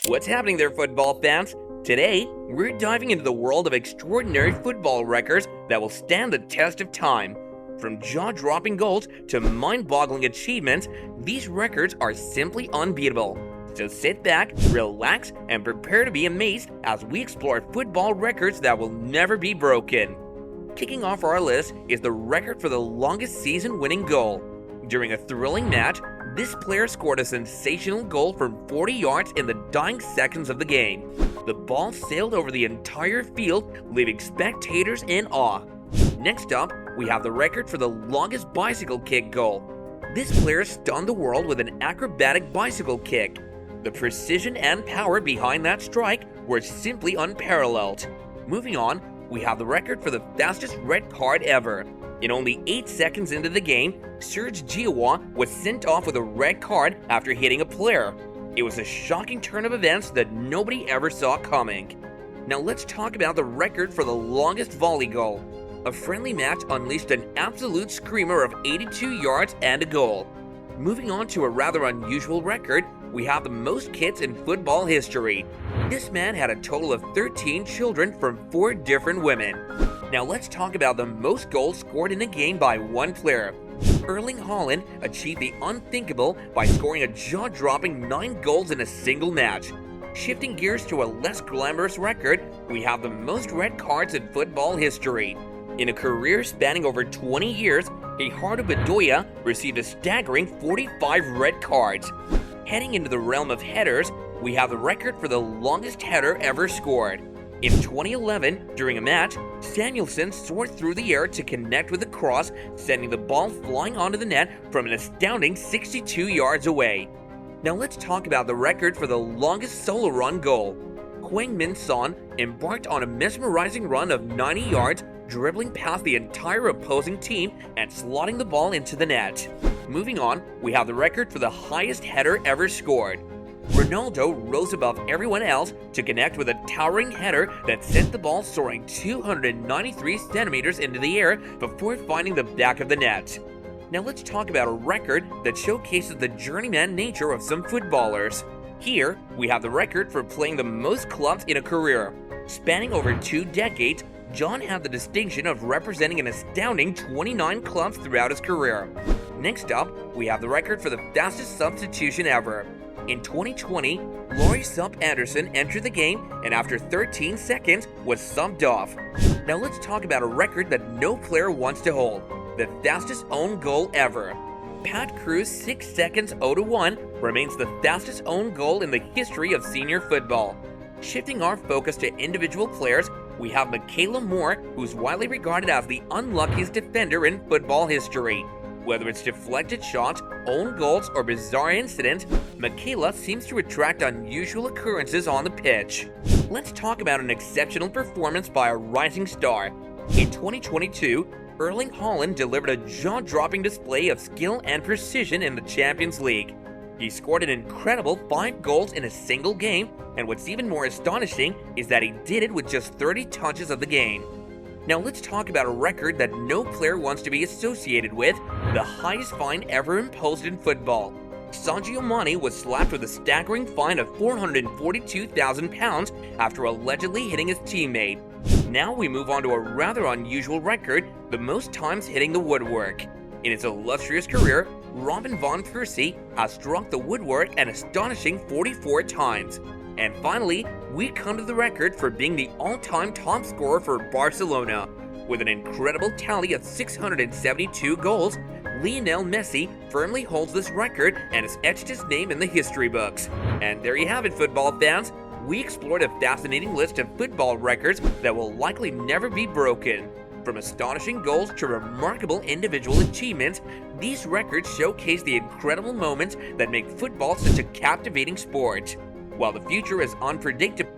What's happening there, football fans? Today, we're diving into the world of extraordinary football records that will stand the test of time. From jaw-dropping goals to mind-boggling achievements, these records are simply unbeatable. So sit back, relax, and prepare to be amazed as we explore football records that will never be broken. Kicking off our list is the record for the longest season-winning goal. During a thrilling match, this player scored a sensational goal from 40 yards in the dying seconds of the game. The ball sailed over the entire field, leaving spectators in awe. Next up, we have the record for the longest bicycle kick goal. This player stunned the world with an acrobatic bicycle kick. The precision and power behind that strike were simply unparalleled. Moving on, we have the record for the fastest red card ever. In only 8 seconds into the game, Serge Giroud was sent off with a red card after hitting a player. It was a shocking turn of events that nobody ever saw coming. Now let's talk about the record for the longest volley goal. A friendly match unleashed an absolute screamer of 82 yards and a goal. Moving on to a rather unusual record, we have the most kids in football history. This man had a total of 13 children from 4 different women. Now let's talk about the most goals scored in a game by one player. Haaland achieved the unthinkable by scoring a jaw-dropping 9 goals in a single match. Shifting gears to a less glamorous record, we have the most red cards in football history. In a career spanning over 20 years, Gerardo Bedoya received a staggering 45 red cards. Heading into the realm of headers, we have the record for the longest header ever scored. In 2011, during a match, Samuelson soared through the air to connect with the cross, sending the ball flying onto the net from an astounding 62 yards away. Now let's talk about the record for the longest solo run goal. Heung-min Son embarked on a mesmerizing run of 90 yards, dribbling past the entire opposing team and slotting the ball into the net. Moving on, we have the record for the highest header ever scored. Ronaldo rose above everyone else to connect with a towering header that sent the ball soaring 293 centimeters into the air before finding the back of the net. Now let's talk about a record that showcases the journeyman nature of some footballers. Here, we have the record for playing the most clubs in a career. Spanning over 2 decades, John had the distinction of representing an astounding 29 clubs throughout his career. Next up, we have the record for the fastest substitution ever. In 2020, Laurie Sup Anderson entered the game and after 13 seconds was subbed off. Now let's talk about a record that no player wants to hold, the fastest own goal ever. Pat Cruz's 6 seconds 0-1 remains the fastest own goal in the history of senior football. Shifting our focus to individual players, we have Michaela Moore, who's widely regarded as the unluckiest defender in football history. Whether it's deflected shots, own goals, or bizarre incidents, Michaela seems to attract unusual occurrences on the pitch. Let's talk about an exceptional performance by a rising star. In 2022, Erling Haaland delivered a jaw-dropping display of skill and precision in the Champions League. He scored an incredible 5 goals in a single game, and what's even more astonishing is that he did it with just 30 touches of the game. Now let's talk about a record that no player wants to be associated with, the highest fine ever imposed in football. Sadio Mane was slapped with a staggering fine of £442,000 after allegedly hitting his teammate. Now we move on to a rather unusual record, the most times hitting the woodwork. In his illustrious career, Robin van Persie has struck the woodwork an astonishing 44 times. And finally, we come to the record for being the all-time top scorer for Barcelona. With an incredible tally of 672 goals, Lionel Messi firmly holds this record and has etched his name in the history books. And there you have it, football fans. We explored a fascinating list of football records that will likely never be broken. From astonishing goals to remarkable individual achievements, these records showcase the incredible moments that make football such a captivating sport. While the future is unpredictable,